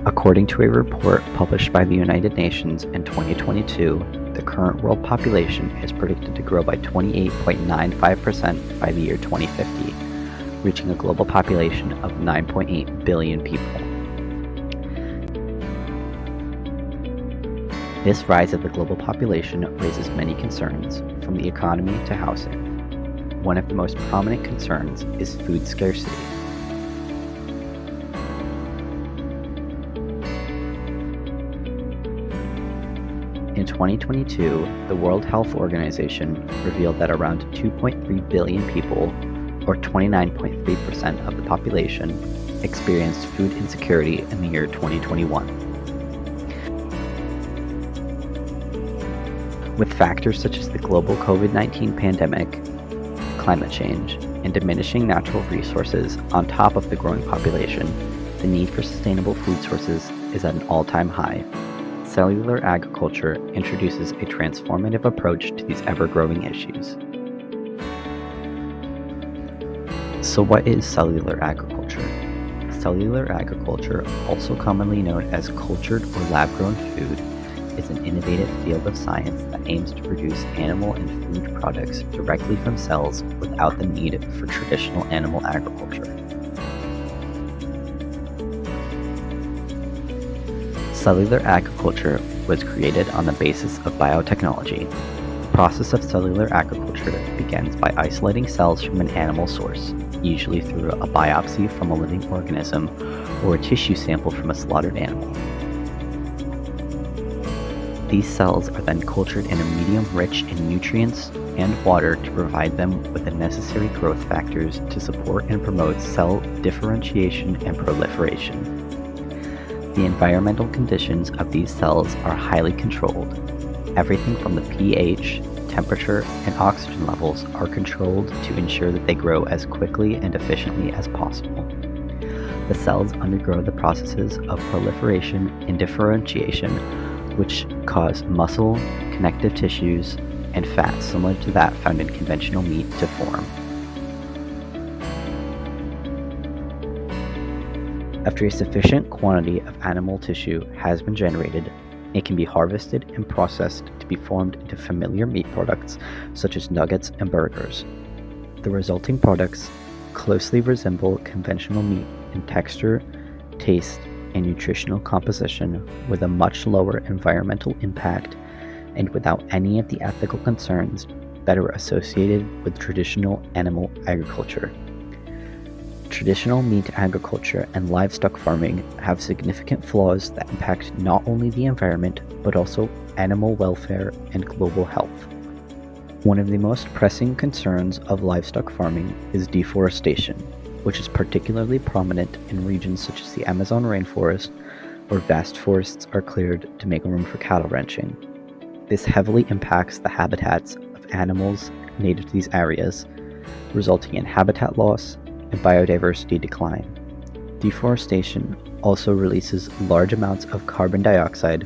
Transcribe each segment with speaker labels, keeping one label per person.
Speaker 1: According to a report published by the United Nations in 2022, the current world population is predicted to grow by 28.95% by the year 2050, reaching a global population of 9.8 billion people. This rise of the global population raises many concerns, from the economy to housing. One of the most prominent concerns is food scarcity. In 2022, the World Health Organization revealed that around 2.3 billion people, or 29.3% of the population, experienced food insecurity in the year 2021. With factors such as the global COVID-19 pandemic, climate change, and diminishing natural resources on top of the growing population, the need for sustainable food sources is at an all-time high. Cellular agriculture introduces a transformative approach to these ever-growing issues. So what is cellular agriculture? Cellular agriculture, also commonly known as cultured or lab-grown food, is an innovative field of science that aims to produce animal and food products directly from cells without the need for traditional animal agriculture. Cellular agriculture was created on the basis of biotechnology. The process of cellular agriculture begins by isolating cells from an animal source, usually through a biopsy from a living organism or a tissue sample from a slaughtered animal. These cells are then cultured in a medium rich in nutrients and water to provide them with the necessary growth factors to support and promote cell differentiation and proliferation. The environmental conditions of these cells are highly controlled. Everything from the pH, temperature, and oxygen levels are controlled to ensure that they grow as quickly and efficiently as possible. The cells undergo the processes of proliferation and differentiation, which cause muscle, connective tissues, and fat similar to that found in conventional meat to form. After a sufficient quantity of animal tissue has been generated, it can be harvested and processed to be formed into familiar meat products such as nuggets and burgers. The resulting products closely resemble conventional meat in texture, taste, and nutritional composition, with a much lower environmental impact and without any of the ethical concerns that are associated with traditional animal agriculture. Traditional meat agriculture and livestock farming have significant flaws that impact not only the environment but also animal welfare and global health. One of the most pressing concerns of livestock farming is deforestation, which is particularly prominent in regions such as the Amazon rainforest, where vast forests are cleared to make room for cattle ranching. This heavily impacts the habitats of animals native to these areas, resulting in habitat loss and biodiversity decline. Deforestation also releases large amounts of carbon dioxide,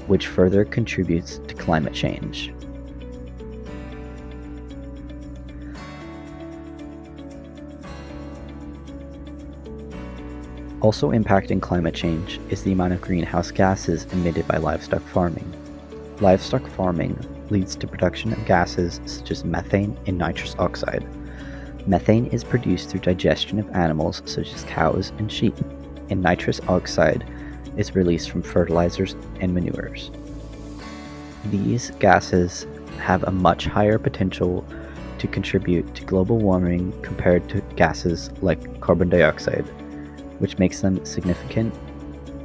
Speaker 1: which further contributes to climate change. Also impacting climate change is the amount of greenhouse gases emitted by livestock farming. Livestock farming leads to production of gases such as methane and nitrous oxide. Methane is produced through digestion of animals such as cows and sheep, and nitrous oxide is released from fertilizers and manures. These gases have a much higher potential to contribute to global warming compared to gases like carbon dioxide, which makes them significant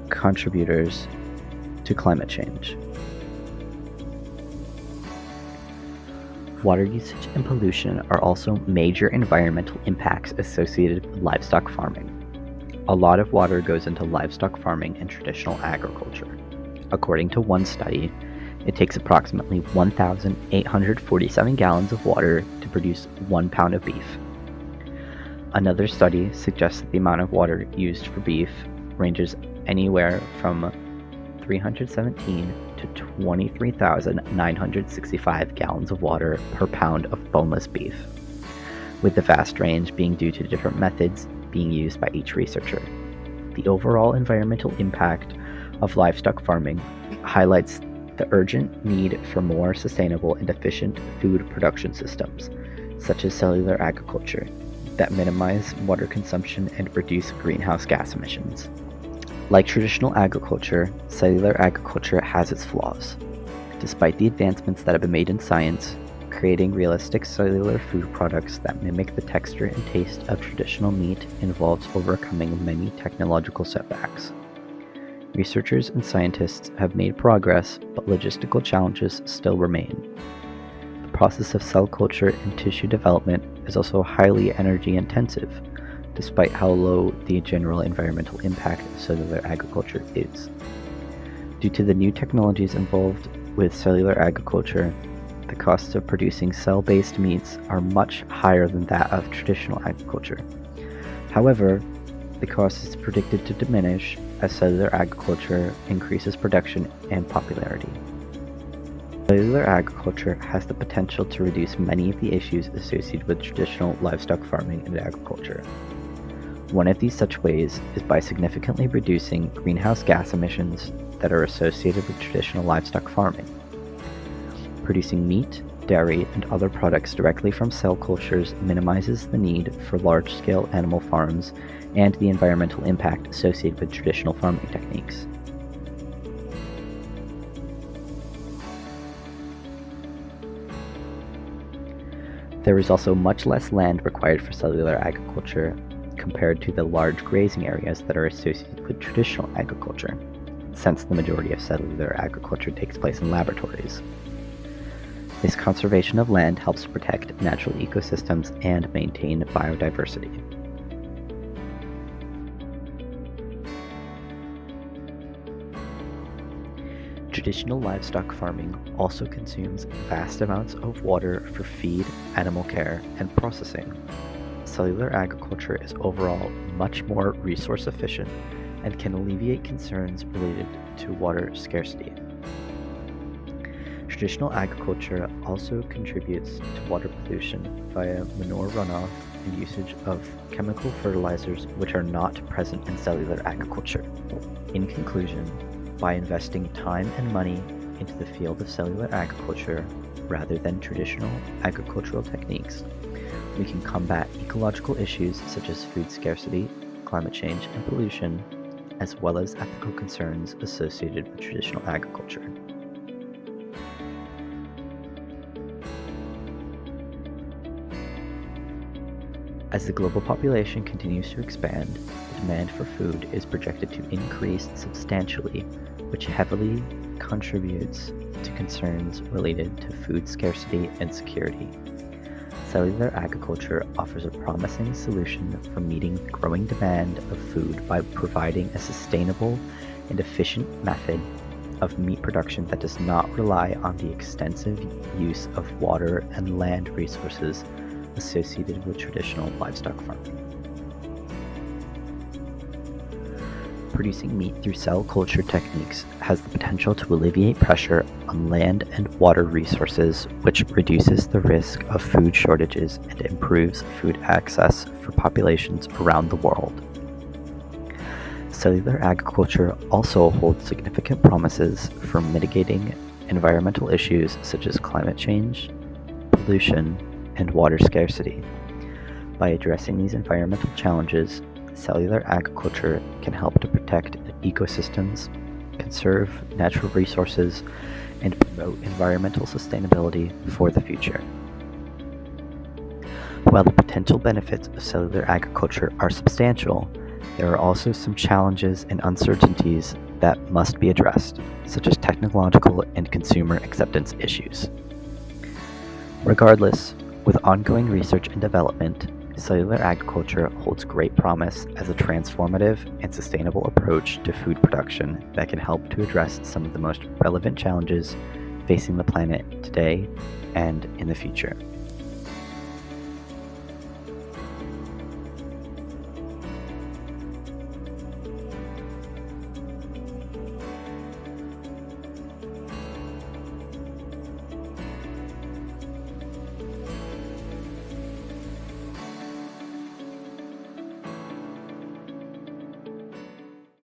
Speaker 1: contributors to climate change. Water usage and pollution are also major environmental impacts associated with livestock farming. A lot of water goes into livestock farming and traditional agriculture. According to one study, it takes approximately 1,847 gallons of water to produce 1 pound of beef. Another study suggests that the amount of water used for beef ranges anywhere from 317 to 23,965 gallons of water per pound of boneless beef, with the vast range being due to different methods being used by each researcher. The overall environmental impact of livestock farming highlights the urgent need for more sustainable and efficient food production systems, such as cellular agriculture, that minimize water consumption and reduce greenhouse gas emissions. Like traditional agriculture, cellular agriculture has its flaws. Despite the advancements that have been made in science, creating realistic cellular food products that mimic the texture and taste of traditional meat involves overcoming many technological setbacks. Researchers and scientists have made progress, but logistical challenges still remain. The process of cell culture and tissue development is also highly energy intensive, despite how low the general environmental impact of cellular agriculture is. Due to the new technologies involved with cellular agriculture, the costs of producing cell-based meats are much higher than that of traditional agriculture. However, the cost is predicted to diminish as cellular agriculture increases production and popularity. Cellular agriculture has the potential to reduce many of the issues associated with traditional livestock farming and agriculture. One of these such ways is by significantly reducing greenhouse gas emissions that are associated with traditional livestock farming. Producing meat, dairy, and other products directly from cell cultures minimizes the need for large-scale animal farms and the environmental impact associated with traditional farming techniques. There is also much less land required for cellular agriculture compared to the large grazing areas that are associated with traditional agriculture, since the majority of cellular agriculture takes place in laboratories. This conservation of land helps protect natural ecosystems and maintain biodiversity. Traditional livestock farming also consumes vast amounts of water for feed, animal care, and processing. Cellular agriculture is overall much more resource efficient and can alleviate concerns related to water scarcity. Traditional agriculture also contributes to water pollution via manure runoff and usage of chemical fertilizers which are not present in cellular agriculture. In conclusion, by investing time and money into the field of cellular agriculture rather than traditional agricultural techniques, we can combat ecological issues such as food scarcity, climate change, and pollution, as well as ethical concerns associated with traditional agriculture. As the global population continues to expand, the demand for food is projected to increase substantially, which heavily contributes to concerns related to food scarcity and security. Cellular agriculture offers a promising solution for meeting the growing demand of food by providing a sustainable and efficient method of meat production that does not rely on the extensive use of water and land resources associated with traditional livestock farming. Producing meat through cell culture techniques has the potential to alleviate pressure on land and water resources, which reduces the risk of food shortages and improves food access for populations around the world. Cellular agriculture also holds significant promises for mitigating environmental issues such as climate change, pollution, and water scarcity. By addressing these environmental challenges, cellular agriculture can help to protect ecosystems, conserve natural resources, and promote environmental sustainability for the future. While the potential benefits of cellular agriculture are substantial, there are also some challenges and uncertainties that must be addressed, such as technological and consumer acceptance issues. Regardless, with ongoing research and development, cellular agriculture holds great promise as a transformative and sustainable approach to food production that can help to address some of the most relevant challenges facing the planet today and in the future.